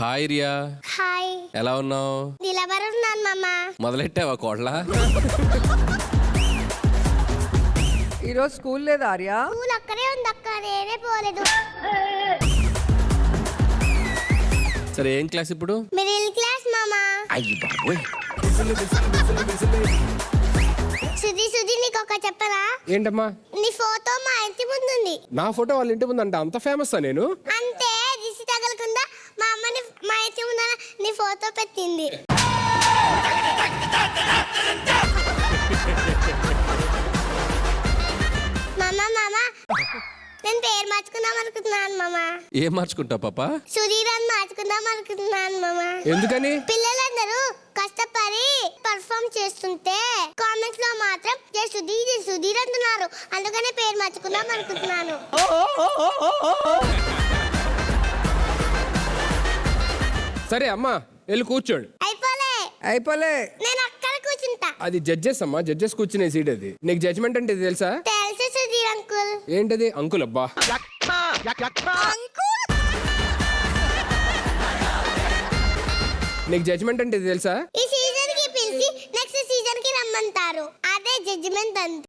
Hi Riya. Hi. ఎలా ఉన్నావు? నిలబడున్నాను మామ. మొదలెట్టావా కోడ్ల? ఈరోజు స్కూల్ లేదా ఆర్యా? స్కూల్ అక్కడే ఉంది అక్క, నేనే పోలేదు. సరే ఏం క్లాస్ ఇప్పుడు? మిడిల్ క్లాస్ మామ. సుధీ నీకు ఒక చెప్పరా? ఏంటమ్మా? నీ ఫోటో మా ఇంటి ముందు ఉంది. నా ఫోటో వాళ్ళ ఇంటి ముందు అంటే అంత ఫేమస్ నేను? అంతే, దిష్టి తగలకుండా మా అమ్మని మా ఇంటి ముందర నీ ఫోటో పెట్టింది. నేను పేరు మార్చుకుందాం అనుకుంటున్నాను మామ. ఏం మార్చుకుంటావు పాపా? సుధీర్ అని మార్చుకుందాం అనుకుంటున్నాను మామ. ఎందుకని? పిల్లలందరూ కష్టపడి పర్ఫామ్ చేస్తుంటే కామెంట్స్ లో మాత్రం సుధీర్ అంటున్నారు. అందుకనే పేరు మార్చుకుందాం అనుకుంటున్నాను. సరే అమ్మా, వెళ్ళి కూర్చోడు. అయిపోలే. నేను అక్కడ కూర్చుంటా. అది జడ్జెస్ అమ్మా, జడ్జెస్ కూర్చునే సీట్ అది. నీకు జడ్జ్మెంట్ అంటే ఇది తెలుసా? తెలుసు సుధీర్ అంకుల్. ఏంటది? అంకుల్ అబ్బా. నీకు జడ్జ్మెంట్ అంటే ఇది తెలుసా? ఈ సీజన్ కి పిలిచి నెక్స్ట్ సీజన్ కి రమ్మంటారు. అదే జడ్జిమెంట్ అంతే.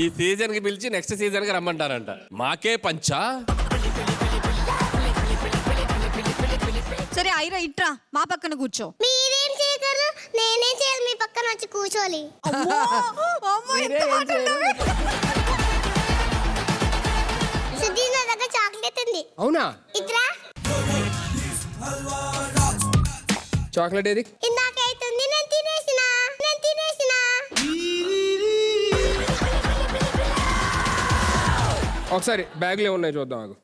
ఈ సీజన్ కి పిలిచి నెక్స్ట్ సీజన్ కి రమ్మంటారంట. మాకే పంచా. సరే ఐరా ఇట్రా, మా పక్కన కూర్చో. మీరేం చేయగలరు? నేనే చేయాలి మీ పక్కన వచ్చి కూర్చోలి. సుధీర్ నా దగ్గర చాక్లెట్ ఉంది. అవునా? ఇట్రా. చాక్లెట్ ఏది? ఇందాకైతుంది, నేను తినేసిన. ఒకసారి బ్యాగ్ లో ఉన్నాయి చూద్దాం. ఆగు.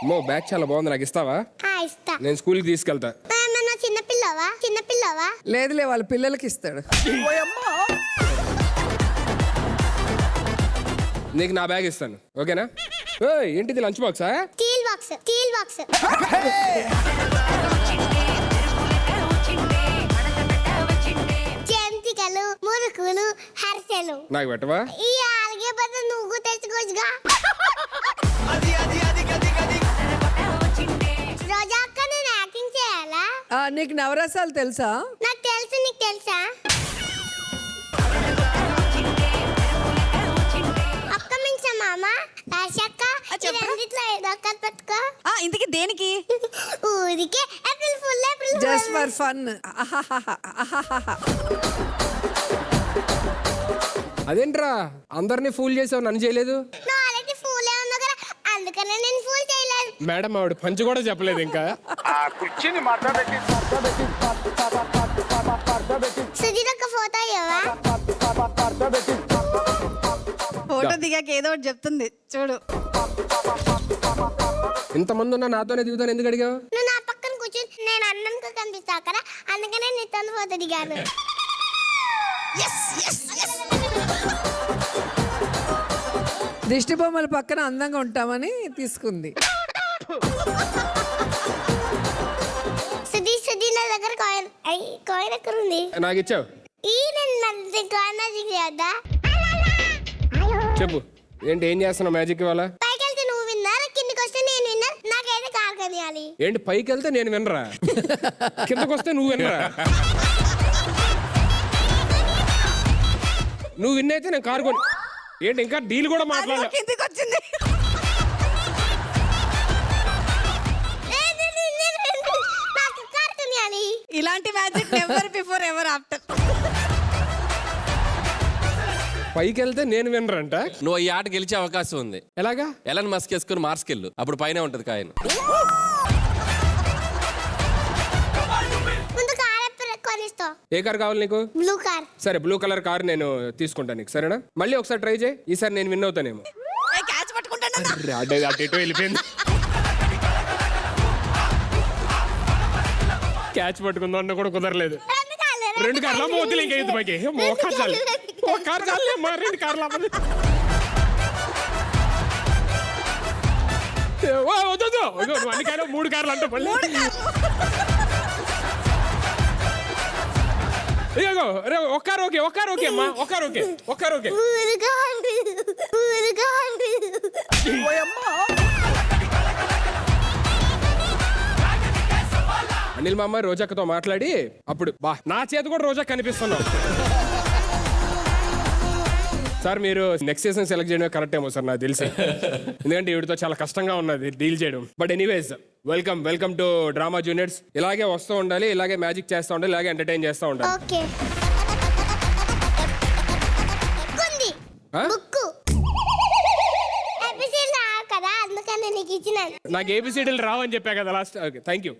మో బ్యాగ్ చాలా బాగుంది, నాకు ఇస్తావా? ఇస్తా. నేను స్కూల్కి తీసుకెళ్తా. ఏమన్నా చిన్నపిల్లవా? లేదులే, వాళ్ళ పిల్లలకి ఇస్తాడు. నీకు నా బ్యాగ్ ఇస్తాను, ఓకేనా? ఏయ్, ఏంటిది? లంచ్ బాక్సా? Steel box. జంతికలు, మురుకులు, హర్సెలు. నాకు పెట్టవా? ఈ ఆల్గే బదులు నువ్వు తెచ్చుకోవచ్చుగా. రోజా అక్క, నేను యాక్టింగ్ చేయాలా? నీకు నవరసాలు తెలుసా? నాకు తెలుసు, నీకు తెలుసా? అక్క మించా మామ. రాశక్క, రెండిట్లో ఏదో ఒక్కటి పెట్టుకో. ఇంతకీ దేనికి? ఊరికే April full. Just for fun. అదేంట్రా అందరినీ ఫూల్ చేసావు, నన్ను చేయలేదు? నువ్వు ఆల్రెడీ ఫుల్ ఉన్నావు కదా, అందుకనే నేను ఫుల్ చేయలేదు. మేడం ఆవిడ పంచి కూడా చెప్పలేదు ఇంకా. సుధీర్ ఒక ఫోటో ఇవ్వవా? ఫోటో దిగాక ఏదో ఒకటి చెప్తుంది చూడు. ఇంతమంది ఉన్నా నాతోనే దిగుతాను, ఎందుకు అడిగావు? నువ్వు నా పక్కన కూర్చొని నేను అన్నంతో కనిపిస్తావు కదా, అందుకనే నీతో ఫోటో దిగాను. దిష్టి బొమ్మల పక్కన అందంగా ఉంటామని తీసుకుంది. సుధీర్ నా దగ్గర కాయిన్ ఎక్కడ ఉంది? నాకు ఇచ్చావు. నేను కాయిన్ మ్యాజిక్ చేద్దా? చెప్పు, ఏంటి? ఏం చేస్తున్నావు మ్యాజిక్ ఇవాళ? పైకి వెళ్తే నువ్వు విన్నర్, కిందికి వస్తే నేను విన్నర్. నాకైతే కార్ కొనియాలి. ఏంటి? పైకి వెళ్తే నేను వినరా, కిందకు వస్తే నువ్వు వినరా? నువ్వు విన్ అయితే నేను కారు కొని. ఏంటి ఇంకా డీల్ కూడా మాట్లాడలే? కిందికి వచ్చింది. నాకు కార్ కొనియాలి. ఇలాంటి magic ever before ever after. పైకి వెళ్తే నేను వినరంట. నువ్వు ఈ ఆట గెలిచే అవకాశం ఉంది. ఎలాగా? ఎలాని మస్క్ వేసుకుని మార్స్కెళ్ళు, అప్పుడు పైన ఉంటది కాయను. ముందు కార్ కొనిస్తావు. ఏ కార్ కావాలి నీకు? Blue car. సరే, బ్లూ కలర్ కార్ నేను తీసుకుంటాను నీకు, సరేనా? మళ్ళీ ఒకసారి ట్రై చేయి, ఈసారి నేను విన్ అవుతానేమో. క్యాచ్ పట్టుకుంటాను. అటు ఇటు వెళ్ళిపోయింది. క్యాచ్ పట్టుకుందాం అన్న కూడా కుదరలేదు. రెండు కార్ల మోతులు ఇంకా ఇది పైకి. ఒక కార్ చాలే, మా రెండు కార్లు అవ్వదు. అన్ని కార్లు, 3 కార్లు అంటే మళ్ళీ. ఒక్కరు ఓకే అమ్మా, ఒక్కరు ఓకే. ఊరుగా అనిల్ మామ రోజాక్కతో మాట్లాడి అప్పుడు బా నా చేతి కూడా రోజా కనిపిస్తున్నాం. సార్ మీరు నెక్స్ట్ సీజన్ సెలెక్ట్ చేయడం కరెక్ట్ ఏమో సార్ నాకు తెలిసి, ఎందుకంటే వీడితో చాలా కష్టంగా ఉన్నది డీల్ చేయడం. But anyways welcome to drama juniors. ఇలాగే వస్తూ ఉండాలి, ఇలాగే మ్యాజిక్ చేస్తూ ఉండాలి, ఇలాగే ఎంటర్టైన్ చేస్తూ ఉండాలి. ఓకే ఉంది ఆ? బుక్ ఎపిసోడ్ రావు కదా అందుకని నీకు ఇచ్చినాను. నాకు ఏబిసిడీలు రావని చెప్పా కదా లాస్ట్. Okay thank you.